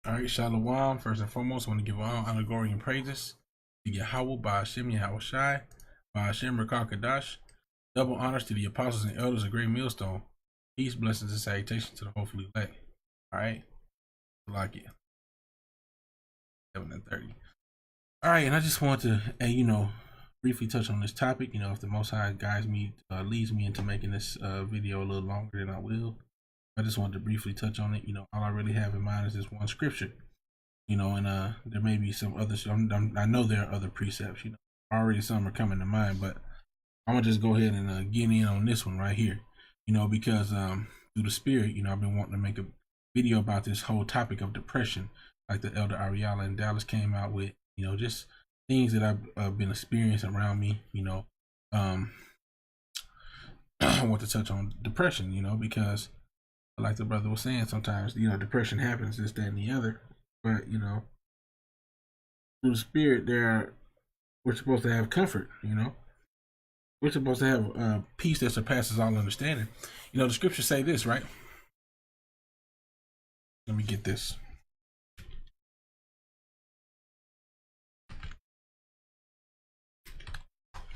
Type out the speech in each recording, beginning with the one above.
All right, Shalom. First and foremost, I want to give all honor, glory, and praises to Yahweh, Ba'ashem, Yahweh Shai, Ba'ashem, Rakakadash. Double honors to the apostles and elders of Great Millstone. Peace, blessings, and salutations to the hopefully elect. All right, like it. 7:30. All right, and I just want to, briefly touch on this topic. If the Most High guides me, leads me into making this video a little longer than I will. I just wanted to briefly touch on it. All I really have in mind is this one scripture. And there may be some others. I know there are other precepts. Already some are coming to mind, but I'm gonna just go ahead and get in on this one right here. Because through the Spirit, I've been wanting to make a video about this whole topic of depression, like the Elder Ariala in Dallas came out with. Just things that I've been experiencing around me. I want to touch on depression. Because like the brother was saying, sometimes depression happens, this, that, and the other. But through the Spirit, we're supposed to have comfort. We're supposed to have peace that surpasses all understanding. The scriptures say this, right? Let me get this.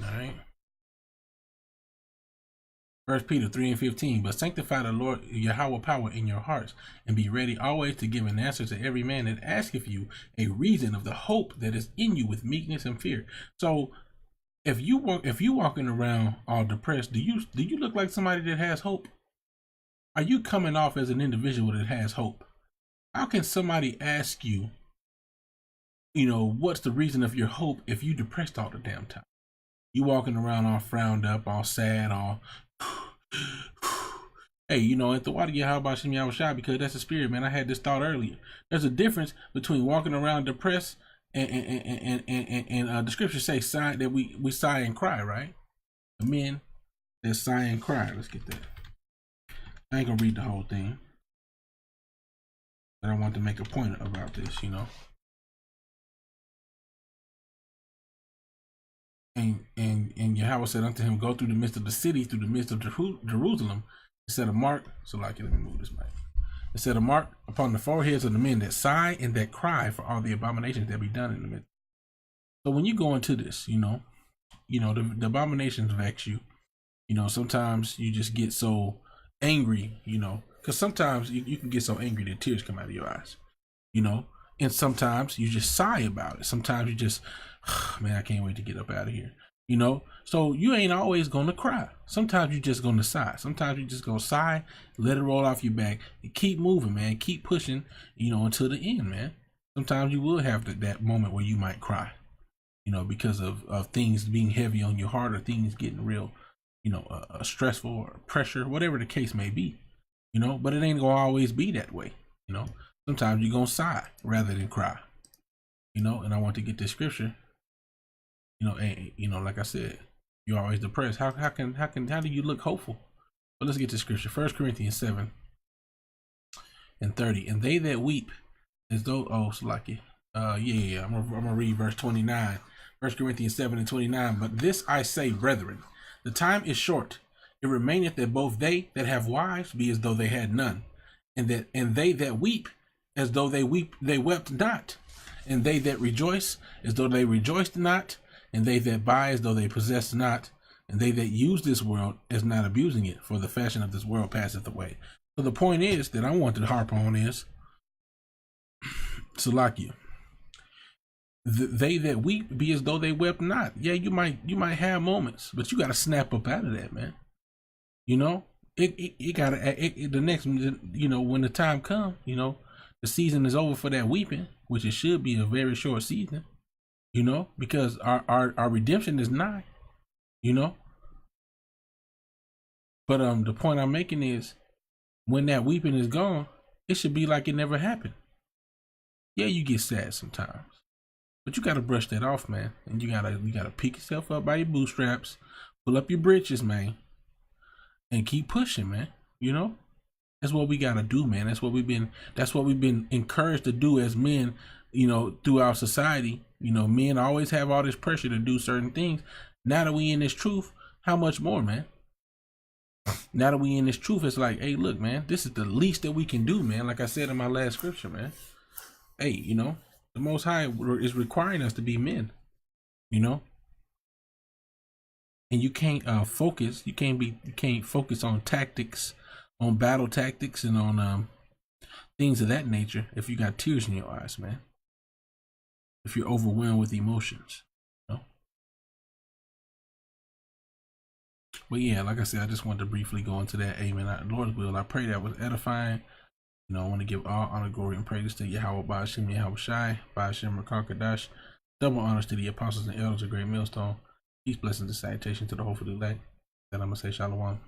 All right. 1 Peter 3:15, but sanctify the Lord Yahweh power in your hearts, and be ready always to give an answer to every man that asketh you a reason of the hope that is in you with meekness and fear. So if you walking around all depressed, do you look like somebody that has hope? Are you coming off as an individual that has hope? How can somebody ask you, what's the reason of your hope if you depressed all the damn time? You walking around all frowned up, all sad, all hey, at the water, how about Yahweh Shai? Because that's the Spirit, man. I had this thought earlier. There's a difference between walking around depressed and the scriptures say sigh that we sigh and cry, right? The men that sigh and cry. Let's get that. I ain't gonna read the whole thing, but I want to make a point about this, And Yahweh said unto him, go through the midst of the city, through the midst of Jerusalem. It set a mark. So let me move this mic. It set a mark upon the foreheads of the men that sigh and that cry for all the abominations that be done in the midst. So when you go into this, the abominations vex you. Sometimes you just get so angry, because sometimes you can get so angry that tears come out of your eyes, and sometimes you just sigh about it. Sometimes you just, man, I can't wait to get up out of here. So you ain't always gonna cry. Sometimes you just gonna sigh. Sometimes you just gonna sigh, let it roll off your back, and keep moving, man. Keep pushing, until the end, man. Sometimes you will have that moment where you might cry, because of things being heavy on your heart or things getting real, stressful or pressure, whatever the case may be, But it ain't gonna always be that way, Sometimes you're gonna sigh rather than cry, And I want to get this scripture. And, like I said, you're always depressed. How do you look hopeful? But let's get to scripture. 1 Corinthians 7:30. And they that weep as though I'm gonna read verse 29. 1 Corinthians 7:29. But this I say, brethren, the time is short. It remaineth that both they that have wives be as though they had none, and they that weep as though they wept not, and they that rejoice as though they rejoiced not, and they that buy as though they possess not, and they that use this world as not abusing it, for the fashion of this world passeth away. So the point is that I want to harp on is, Salakia, they that weep be as though they wept not. Yeah, you might have moments, but you got to snap up out of that, man. It gotta the next, when the time comes, the season is over for that weeping, which it should be a very short season. Because our redemption is nigh, But the point I'm making is, when that weeping is gone, it should be like it never happened. Yeah, you get sad sometimes, but you gotta brush that off, man. And you gotta pick yourself up by your bootstraps, pull up your britches, man, and keep pushing, man. That's what we gotta do, man. That's what we've been encouraged to do as men, throughout society. Men always have all this pressure to do certain things. Now that we in this truth, how much more, man? Now that we in this truth, it's like, hey, look, man, this is the least that we can do, man. Like I said in my last scripture, man. hey, you know, the Most High is requiring us to be men, you know, and you can't focus. You can't focus on tactics, on battle tactics, and on things of that nature if you got tears in your eyes, man. If you're overwhelmed with emotions, you know. But yeah, like I said, I just wanted to briefly go into that. Amen. Lord's will. I pray that was edifying. You know, I want to give all honor, glory, and praise to Yahweh Ba'ashim, Yahweh Shai, Ba'ashim Rakakadash. Double honors to the apostles and elders of Great Millstone. Peace, blessings, and salutation to the hopeful elect. Then I'm going to say Shalom.